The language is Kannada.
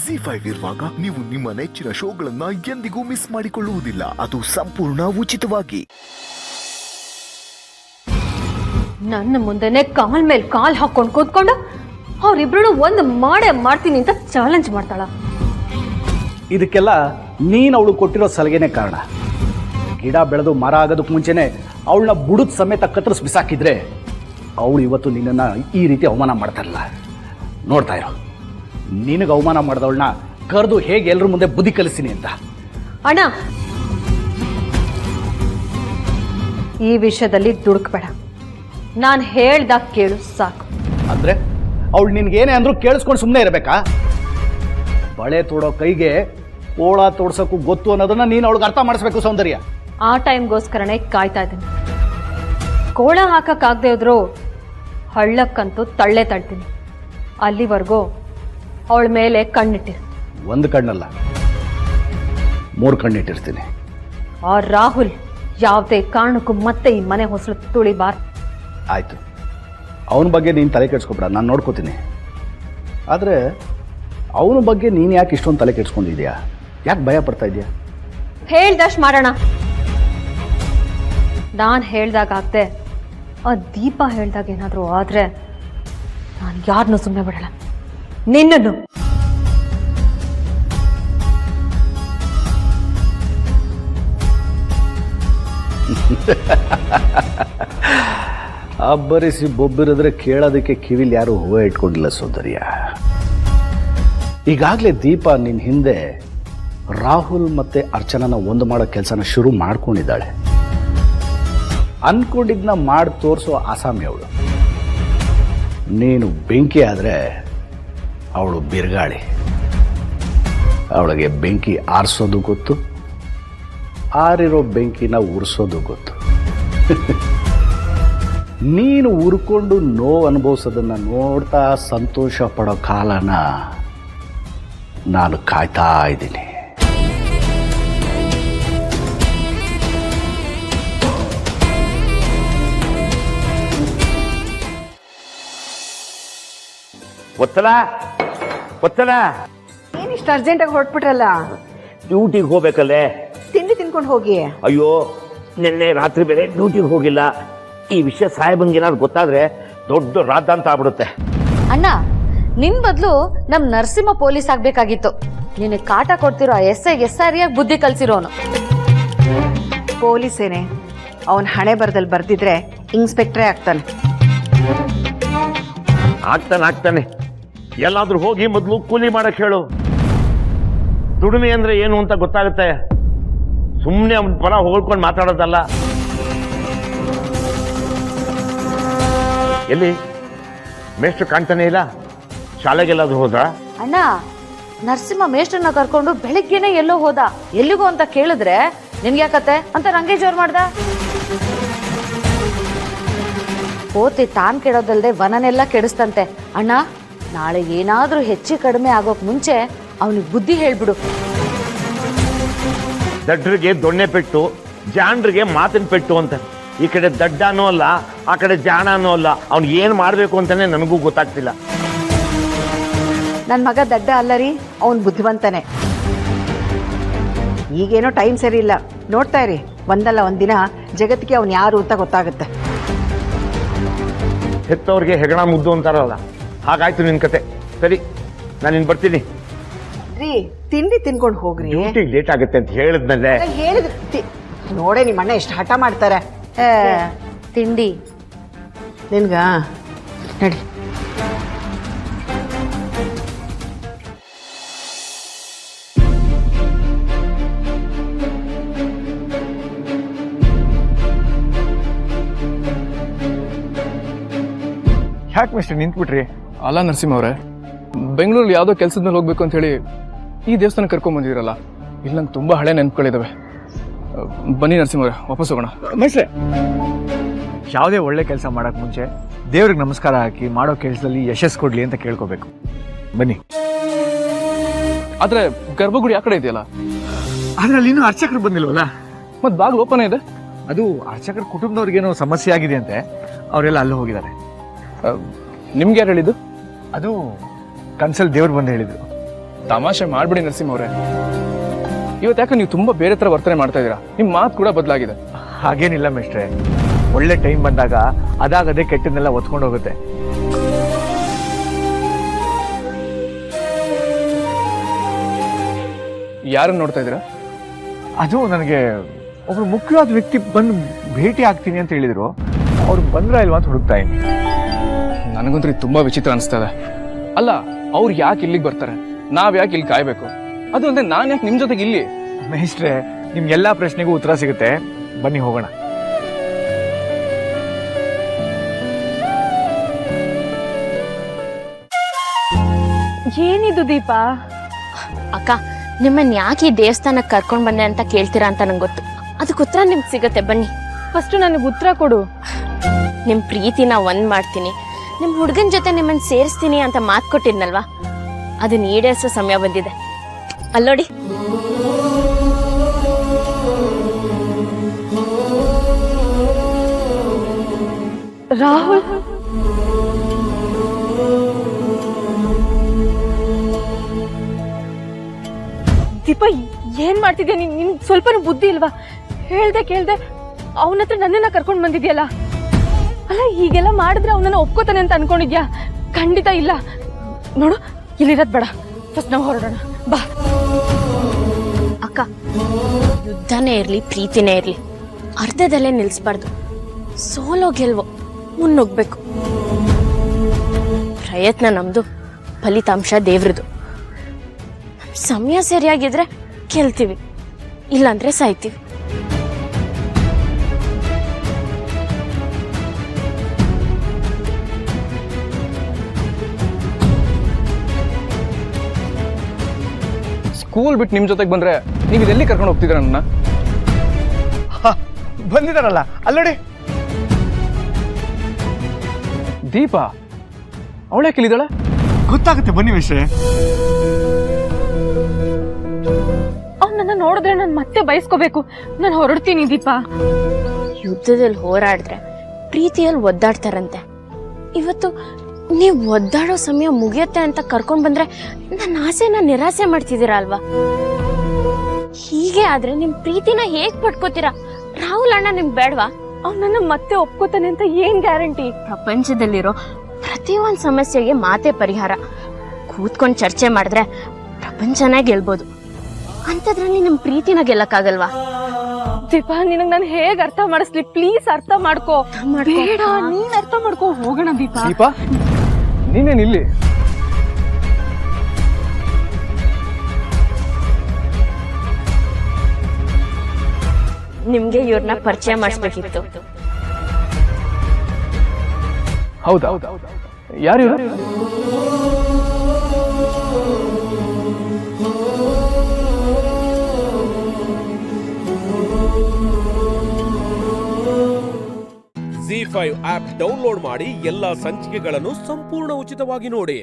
ZEE5 ಇರುವಾಗ ನೀವು ನಿಮ್ಮ ನೆಚ್ಚಿನ ಶೋಗಳನ್ನ ಎಂದಿಗೂ ಮಿಸ್ ಮಾಡಿಕೊಳ್ಳುವುದಿಲ್ಲ. ಅದು ಸಂಪೂರ್ಣ ಉಚಿತವಾಗಿ. ನನ್ನ ಮುಂದೆನೆ ಕಾಲ್ ಮೇಲೆ ಕಾಲ್ ಹಾಕೊಂಡು ಕೂತ್ಕೊಂಡು ಅವ್ರಿಬ್ರು ಒಂದು ಮಾಡ್ತೀನಿ ಅಂತ ಚಾಲೆಂಜ್ ಮಾಡ್ತಾಳ. ಇದಕ್ಕೆಲ್ಲ ನೀನು ಅವಳು ಕೊಟ್ಟಿರೋ ಸಲಹೆನೇ ಕಾರಣ. ಗಿಡ ಬೆಳೆದು ಮರ ಆಗೋದಕ್ಕೆ ಮುಂಚೆನೆ ಅವಳನ್ನ ಬುಡದ ಸಮೇತ ಕತ್ತರಿಸಿ ಬಿಸಾಕಿದ್ರೆ ಅವಳು ಇವತ್ತು ನಿನ್ನನ್ನು ಈ ರೀತಿ ಅವಮಾನ ಮಾಡ್ತಾರಲ್ಲ. ನೋಡ್ತಾ ಇರೋ, ನಿನಗೆ ಅವಮಾನ ಮಾಡಿದವಳನ್ನ ಕರೆದು ಹೇಗೆ ಎಲ್ಲರ ಮುಂದೆ ಬುದ್ಧಿ ಕಲಿಸ್ತೀನಿ ಅಂತ. ಅಣ್ಣ, ಈ ವಿಷಯದಲ್ಲಿ ದುಡುಕ್ಬೇಡ. ನಾನು ಹೇಳ್ದಾಗ ಕೇಳು ಸಾಕು. ಅಂದರೆ ಅವಳು ನಿನ್ಗೇನೇ ಅಂದ್ರೂ ಕೇಳಿಸ್ಕೊಂಡು ಸುಮ್ಮನೆ ಇರಬೇಕಾ? ಬಳೆ ತೋಡೋ ಕೈಗೆ ಓಳ ತೋಡ್ಸೋಕ್ಕೂ ಗೊತ್ತು ಅನ್ನೋದನ್ನ ನೀನು ಅವಳಿಗೆ ಅರ್ಥ ಮಾಡಿಸ್ಬೇಕು ಸೌಂದರ್ಯ. ಆ ಟೈಮ್ಗೋಸ್ಕರನೇ ಕಾಯ್ತಾ ಇದ್ದೀನಿ. ಕೋಳ ಹಾಕಕ್ಕಾಗದೆ ಹೋದ್ರು ಹಳ್ಳಕ್ಕಂತೂ ತಳ್ಳೆ ತಳ್ತೀನಿ. ಅಲ್ಲಿವರೆಗೂ ಅವಳ ಮೇಲೆ ಕಣ್ಣಿಟ್ಟಿರು. ಒಂದು ಕಣ್ಣಲ್ಲ, 3 ಕಣ್ಣಿಟ್ಟಿರ್ತೀನಿ. ಆ ರಾಹುಲ್ ಯಾವುದೇ ಕಾರಣಕ್ಕೂ ಮತ್ತೆ ಈ ಮನೆ ಹೊಸಲು ತುಳಿಬಾರ್ದು. ಆಯಿತು, ಅವನ ಬಗ್ಗೆ ನೀನು ತಲೆ ಕೆಡಿಸ್ಕೊಬೇಡ, ನಾನು ನೋಡ್ಕೋತೀನಿ. ಆದರೆ ಅವನ ಬಗ್ಗೆ ನೀನು ಯಾಕೆ ಇಷ್ಟೊಂದು ತಲೆ ಕೆಡಿಸ್ಕೊಂಡಿದ್ಯಾ? ಯಾಕೆ ಭಯ ಪಡ್ತಾ ಇದೆಯಾ? ಹೇಳ್ದಷ್ಟು ಮಾಡೋಣ. ನಾನು ಹೇಳ್ದಾಗ ಆಗ್ತೆ, ಆ ದೀಪ ಹೇಳ್ದಾಗ ಏನಾದರೂ ಆದರೆ ನಾನು ಯಾರನ್ನೂ ಸುಮ್ಮನೆ ಬಿಡಲ್ಲ, ನಿನ್ನನ್ನು. ಅಬ್ಬರಿಸಿ ಬೊಬ್ಬಿರಿದ್ರೆ ಕೇಳೋದಕ್ಕೆ ಕಿವಿಲಿ ಯಾರು ಹೂವು ಇಟ್ಕೊಂಡಿಲ್ಲ ಸೌಂದರ್ಯ. ಈಗಾಗಲೇ ದೀಪ ನಿನ್ನ ಹಿಂದೆ ರಾಹುಲ್ ಮತ್ತೆ ಅರ್ಚನಾನ ಒಂದು ಮಾಡೋ ಕೆಲಸನ ಶುರು ಮಾಡ್ಕೊಂಡಿದ್ದಾಳೆ. ಅನ್ಕೊಂಡಿದ್ನ ಮಾಡಿ ತೋರಿಸೋ ಆಸಾಮಿ ಅವಳು. ನೀನು ಬೆಂಕಿ ಆದರೆ ಅವಳು ಬಿರುಗಾಳಿ. ಅವಳಿಗೆ ಬೆಂಕಿ ಆರಿಸೋದು ಗೊತ್ತು, ಆರಿರೋ ಬೆಂಕಿನ ಉರಿಸೋದು ಗೊತ್ತು. ನೀನು ಉರ್ಕೊಂಡು ನೋವು ಅನುಭವಿಸೋದನ್ನು ನೋಡ್ತಾ ಸಂತೋಷ ಪಡೋ ಕಾಲನ ನಾನು ಕಾಯ್ತಾ ಇದ್ದೀನಿ. ಒತ್ತಲ ಏನಿಷ್ಟು ಅರ್ಜೆಂಟಾಗಿ ಹೊರಟ್ಬಿಟ್ರಲ್ಲ? ಡ್ಯೂಟಿಗೆ ಹೋಗ್ಬೇಕಲ್ಲೇ. ತಿಂಡಿ ತಿನ್ಕೊಂಡು ಹೋಗಿ. ಅಯ್ಯೋ, ನಿನ್ನೆ ರಾತ್ರಿ ಬೇರೆ ಡ್ಯೂಟಿಗೆ ಹೋಗಿಲ್ಲ. ಈ ವಿಷಯ ಸಾಹೇಬಂಗೇನಾದ್ರು ಗೊತ್ತಾದ್ರೆ ದೊಡ್ಡ ರಾಧ ಅಂತ ಆಗ್ಬಿಡುತ್ತೆ. ಅಣ್ಣ, ನಿನ್ ಬದಲು ನಮ್ ನರಸಿಂಹ ಪೊಲೀಸ್ ಆಗ್ಬೇಕಾಗಿತ್ತು. ನಿನಗೆ ಕಾಟ ಕೊಡ್ತಿರೋ ಸರಿಯಾಗಿ ಬುದ್ಧಿ ಕಲ್ಸಿರೋನು. ಪೊಲೀಸೇನೆ, ಅವನ್ ಹಣೆ ಬರದಲ್ಲಿ ಬರ್ದಿದ್ರೆ ಇನ್ಸ್ಪೆಕ್ಟ್ರೇ ಆಗ್ತಾನೆ. ಆಗ್ತಾನೆ. ಎಲ್ಲಾದ್ರೂ ಹೋಗಿ ಮೊದಲು ಕೂಲಿ ಮಾಡಕ್ ಹೇಳು. ದುಡಿಮೆ ಅಂದ್ರೆ ಏನು ಅಂತ ಗೊತ್ತಾಗುತ್ತೆ. ಸುಮ್ಮನೆ ಅವನ ಪರ ಹೋಗ್ಕೊಂಡು ಮಾತಾಡೋದಲ್ಲ. ಎಲ್ಲಿ ಮೇಷ್ಟ್ರು ಕಾಣ್ತಾನೆ ಇಲ್ಲ? ಶಾಲೆಗೆಲ್ಲಾದ್ರೂ ಹೋದ್ರ? ಅಣ್ಣ, ನರಸಿಂಹ ಮೇಷ್ಟ್ರನ್ನ ಕರ್ಕೊಂಡು ಬೆಳಿಗ್ಗೆನೆ ಎಲ್ಲೋ ಹೋದ. ಎಲ್ಲಿಗೂ ಅಂತ ಕೇಳಿದ್ರೆ ನಿನ್ಗೆ ಯಾಕತ್ತೆ ಅಂತ ನಂಗೆ ಜೋರ್ ಮಾಡ್ದ. ಕೋತಿ ತಾನ್ ಕೆಡೋದಲ್ದೆ ವನನೆಲ್ಲ ಕೆಡಿಸ್ತಂತೆ. ಅಣ್ಣ, ನಾಳೆ ಏನಾದ್ರೂ ಹೆಚ್ಚು ಕಡಿಮೆ ಆಗೋಕ್ ಮುಂಚೆ ಅವನಿಗೆ ಬುದ್ಧಿ ಹೇಳ್ಬಿಡು. ದಡ್ಡರಿಗೆ ದೊಣ್ಣೆ ಪೆಟ್ಟು, ಜಾಣರಿಗೆ ಮಾತಿನ ಪೆಟ್ಟು ಅಂತ. ಈ ಕಡೆ ದಡ್ಡನೂ ಅಲ್ಲ, ಆ ಕಡೆ ಜಾಣನೂ ಅಲ್ಲ. ಅವ್ನು ಏನು ಮಾಡಬೇಕು ಅಂತಾನೆ ನನಗೂ ಗೊತ್ತಾಗ್ತಿಲ್ಲ. ನನ್ನ ಮಗ ದಡ್ಡ ಅಲ್ಲ ರೀ, ಅವನ್ ಬುದ್ಧಿವಂತನೇ. ಈಗೇನೋ ಟೈಮ್ ಸರಿ ಇಲ್ಲ, ನೋಡ್ತಾ ಇರಿ. ಒಂದಲ್ಲ ಒಂದಿನ ಜಗತ್ತಿಗೆ ಅವನು ಯಾರು ಅಂತ ಗೊತ್ತಾಗುತ್ತೆ. ಹೆತ್ತವ್ರಿಗೆ ಹೆಗಣ ಮುದ್ದು ಅಂತಾರಲ್ಲ, ಹಾಗಾಯ್ತು ನಿನ್ ಕತೆ. ಸರಿ, ನಾನು ಇನ್ನು ಬರ್ತೀನಿ. ರೀ, ತಿಂಡಿ ತಿನ್ಕೊಂಡು ಹೋಗ್ರಿ. ಡ್ಯೂಟಿಗೆ ಲೇಟ್ ಆಗುತ್ತೆ ಅಂತ ಹೇಳಿದ್ಮೇಲೆ ಹೇಳಿದ್ರಿ ನೋಡೇ ನಿಮ್ಮ ಅಣ್ಣ ಎಷ್ಟು ಹಠ ಮಾಡ್ತಾರೆ. ತಿಂಡಿ ನಿನ್ಗ ನಡಿ. ಯಾಕೆ ಮಿಸ್ಟರ್ ನಿಂತ್ಬಿಟ್ರಿ? ಅಲ್ಲ ನರಸಿಂಹ ಅವರೇ, ಬೆಂಗಳೂರಲ್ಲಿ ಯಾವುದೋ ಕೆಲಸದ ಮೇಲೆ ಹೋಗ್ಬೇಕು ಅಂತ ಹೇಳಿ ಈ ದೇವಸ್ಥಾನ ಕರ್ಕೊಂಬಂದಿದ್ದೀರಲ್ಲ, ಇಲ್ಲಿ ನಂಗೆ ತುಂಬ ಹಳೆ ನೆನಪುಗಳಿದ್ದಾವೆ. ಬನ್ನಿ ನರಸಿಂಹ ಅವರೇ, ವಾಪಸ್ ಹೋಗೋಣ. ಮಿಸ್ಟ್ರೆ, ಯಾವುದೇ ಒಳ್ಳೆ ಕೆಲಸ ಮಾಡೋಕ್ಕೆ ಮುಂಚೆ ದೇವ್ರಿಗೆ ನಮಸ್ಕಾರ ಹಾಕಿ ಮಾಡೋ ಕೆಲಸದಲ್ಲಿ ಯಶಸ್ಸು ಕೊಡಲಿ ಅಂತ ಕೇಳ್ಕೋಬೇಕು. ಬನ್ನಿ. ಆದರೆ ಗರ್ಭಗುಡಿ ಆ ಕಡೆ ಇದೆಯಲ್ಲ? ಅದರಲ್ಲಿ ಇನ್ನೂ ಅರ್ಚಕರು ಬಂದಿಲ್ವಲ್ಲ? ಮತ್ತು ಬಾಗಿಲು ಓಪನ್ ಇದೆ. ಅದು ಅರ್ಚಕರ ಕುಟುಂಬದವ್ರಿಗೇನೋ ಸಮಸ್ಯೆ ಆಗಿದೆ ಅಂತೆ, ಅವರೆಲ್ಲ ಅಲ್ಲಿ ಹೋಗಿದ್ದಾರೆ. ನಿಮ್ಗೆ ಯಾರು ಹೇಳಿದ್ದು? ಅದು ಕನ್ಸಲ್ ದೇವ್ರು ಬಂದು ಹೇಳಿದ್ರು. ತಮಾಷೆ ಮಾಡ್ಬಿಡಿ ನರಸಿಂಹ ಅವರೇ. ಇವತ್ತು ಯಾಕೆ ನೀವು ತುಂಬಾ ಬೇರೆ ತರ ವರ್ತನೆ ಮಾಡ್ತಾ ಇದ್ದೀರಾ? ನಿಮ್ಮ ಮಾತು ಕೂಡ ಬದಲಾಗಿದೆ. ಹಾಗೇನಿಲ್ಲ ಮಿಸ್ಟ್ರೆ, ಒಳ್ಳೆ ಟೈಮ್ ಬಂದಾಗ ಅದಾಗದೇ ಕೆಟ್ಟನ್ನೆಲ್ಲ ಒತ್ಕೊಂಡು ಹೋಗುತ್ತೆ. ಯಾರನ್ನ ನೋಡ್ತಾ ಇದ್ದೀರಾ? ಅದು ನನಗೆ ಒಬ್ರು ಮುಖ್ಯವಾದ ವ್ಯಕ್ತಿ ಬಂದು ಭೇಟಿ ಆಗ್ತೀನಿ ಅಂತ ಹೇಳಿದ್ರು. ಅವ್ರು ಬಂದ್ರ ಇಲ್ವಾ ಅಂತ ಹುಡುಕ್ತಾ ಇದ್ದೀನಿ. ನನಗಂತೂ ಇದು ತುಂಬಾ ವಿಚಿತ್ರ ಅನಿಸ್ತಾ ಇದೆ. ಅಲ್ಲ, ಅವ್ರು ಯಾಕೆ ಇಲ್ಲಿಗೆ ಬರ್ತಾರೆ? ನಾವ್ ಯಾಕೆ ಇಲ್ಲಿ ಕಾಯ್ಬೇಕು? ಅದು ಅಲ್ಲದೆ ನಾನ್ ಯಾಕೆ ನಿಮ್ ಜೊತೆಗೆ ಇಲ್ಲಿ? ಮೇಷ್ಟ್ರೆ, ನಿಮ್ಗೆಲ್ಲಾ ಪ್ರಶ್ನೆಗೂ ಉತ್ತರ ಸಿಗುತ್ತೆ, ಬನ್ನಿ ಹೋಗೋಣ. ಏನಿದು ದೀಪ? ಅಕ್ಕ, ನಿಮ್ಮನ್ನ ಯಾಕೆ ಈ ದೇವಸ್ಥಾನಕ್ಕೆ ಕರ್ಕೊಂಡ್ ಬಂದೆ ಅಂತ ಕೇಳ್ತೀರಾ ಅಂತ ನಂಗೆ ಗೊತ್ತು. ಅದಕ್ಕೆ ಉತ್ತರ ನಿಮ್ಗೆ ಸಿಗತ್ತೆ, ಬನ್ನಿ. ಫಸ್ಟ್ ನನಗೆ ಉತ್ತರ ಕೊಡು. ನಿಮ್ ಪ್ರೀತಿನ ಒಂದ್ ಮಾಡ್ತೀನಿ, ನಿಮ್ ಹುಡುಗನ ಜೊತೆ ನಿಮ್ಮನ್ನ ಸೇರಿಸ್ತೀನಿ ಅಂತ ಮಾತು ಕೊಟ್ಟಿದ್ನಲ್ವಾ, ಅದನ್ನ ಈಡೇರಿಸೋ ಸಮಯ ಬಂದಿದೆ. ಅಲ್ಲೋಡಿ. ರಾಹುಲ್, ದೀಪ ಏನ್ ಮಾಡ್ತಿದ್ಯಾ? ನಿನ್ ಸ್ವಲ್ಪನೂ ಬುದ್ಧಿ ಇಲ್ವಾ? ಹೇಳ್ದೆ ಕೇಳ್ದೆ ಅವನ ಹತ್ರ ನನ್ನನ್ನ ಕರ್ಕೊಂಡ್ ಬಂದಿದ್ಯಲ್ಲ. ಅಲ್ಲ, ಹೀಗೆಲ್ಲ ಮಾಡಿದ್ರೆ ಅವನನ್ನ ಒಪ್ಕೋತಾನೆ ಅಂತ ಅನ್ಕೊಂಡಿದ್ಯಾ? ಖಂಡಿತ ಇಲ್ಲ. ನೋಡು, ಇಲ್ಲಿರೋದ್ ಬೇಡ, ಫಸ್ಟ್ ನಾವು ಹೊರಡೋಣ, ಬಾ. ಅಕ್ಕ, ಯುದ್ಧನೇ ಇರ್ಲಿ ಪ್ರೀತಿನೇ ಇರ್ಲಿ, ಅರ್ಧದಲ್ಲೇ ನಿಲ್ಸ್ಬಾರ್ದು. ಸೋಲೋ ಗೆಲ್ವೋ ಮುನ್ನುಗ್ಬೇಕು. ಪ್ರಯತ್ನ ನಮ್ದು, ಫಲಿತಾಂಶ ದೇವ್ರದು. ಸಮಯ ಸರಿಯಾಗಿದ್ರೆ ಗೆಲ್ತೀವಿ, ಇಲ್ಲಾಂದ್ರೆ ಸಾಯ್ತೀವಿ. ಸ್ಕೂಲ್ ಬಿಟ್ಟು ನಿಮ್ ಜೊತೆಗೆ ಬಂದ್ರೆ ನೀವು ಇದೆಲ್ಲಿ ಕರ್ಕೊಂಡು ಹೋಗ್ತಿದ್ರ ನನ್ನ? ಬಂದಿದಾರಲ್ಲ ಅಲ್ಲೋಡಿ. ದೀಪ ಅವಳ್ಯಾಕೆ ಇಲ್ಲಿದ್ದಾಳೆ? ಗೊತ್ತಾಗುತ್ತೆ, ಬನ್ನಿ ಮೇಷ್ಟ್ರೆ. ಅವನನ್ನ ನೋಡಿದ್ರೆ ನಾನು ಮತ್ತೆ ಬಯಸ್ಕೋಬೇಕು. ನಾನು ಹೊರಡ್ತೀನಿ ದೀಪ. ಯುದ್ಧದಲ್ಲಿ ಹೋರಾಡಿದ್ರೆ ಪ್ರೀತಿಯಲ್ಲಿ ಒದ್ದಾಡ್ತಾರಂತೆ. ಇವತ್ತು ನೀವು ಒದ್ದಾಡೋ ಸಮಯ ಮುಗಿಯುತ್ತೆ ಅಂತ ಕರ್ಕೊಂಡ್ ಬಂದ್ರೆ ನನ್ನ ಆಸೆನ ನಿರಾಸೆ ಮಾಡ್ತಿದ್ದೀರಾ ಅಲ್ವಾ? ಹೀಗೆ ಆದ್ರೆ ನಿಮ್ ಪ್ರೀತಿನ ಹೇಗ್ ಪಡ್ಕೋತೀರಾ? ರಾಹುಲ್ ಅಣ್ಣ ನಿಮ್ಗೆ ಬೇಡವಾ? ಅವನನ್ನ ಮತ್ತೆ ಒಪ್ಕೋತಾನೆ ಅಂತ ಏನ್ ಗ್ಯಾರಂಟಿ? ಪ್ರಪಂಚದಲ್ಲಿರೋ ಪ್ರತಿಯೊಂದು ಸಮಸ್ಯೆಗೆ ಮಾತೆ ಪರಿಹಾರ. ಕೂತ್ಕೊಂಡು ಚರ್ಚೆ ಮಾಡಿದ್ರೆ ಪ್ರಪಂಚನೇ ಗೆಲ್ಬೋದು. ಅಂಥದ್ರಲ್ಲಿ ನಿಮ್ ಪ್ರೀತಿನ ಗೆಲ್ಲಕ್ಕಾಗಲ್ವಾ? ದೀಪ, ನಿನಗ್ ನಾನು ಹೇಗ್ ಅರ್ಥ ಮಾಡಿಸ್ಲಿ? ಪ್ಲೀಸ್ ಅರ್ಥ ಮಾಡ್ಕೋ. ಬೇಡ, ನೀನ್ ಅರ್ಥ ಮಾಡ್ಕೋ. ಹೋಗೋಣ ದೀಪ. ದೀಪ, ನೀನೇನ್ ಇಲ್ಲಿ? ನಿಮ್ಗೆ ಇವ್ರನ್ನ ಪರಿಚಯ ಮಾಡಿಸ್ಬೇಕಿತ್ತು. ಹೌದಾ? ಯಾರು ಇವ್ರು? ZEE5 ಆಪ್ ಡೌನ್ಲೋಡ್ ಮಾಡಿ ಎಲ್ಲಾ ಸಂಚಿಕೆಗಳನ್ನು ಸಂಪೂರ್ಣ ಉಚಿತವಾಗಿ ನೋಡಿ.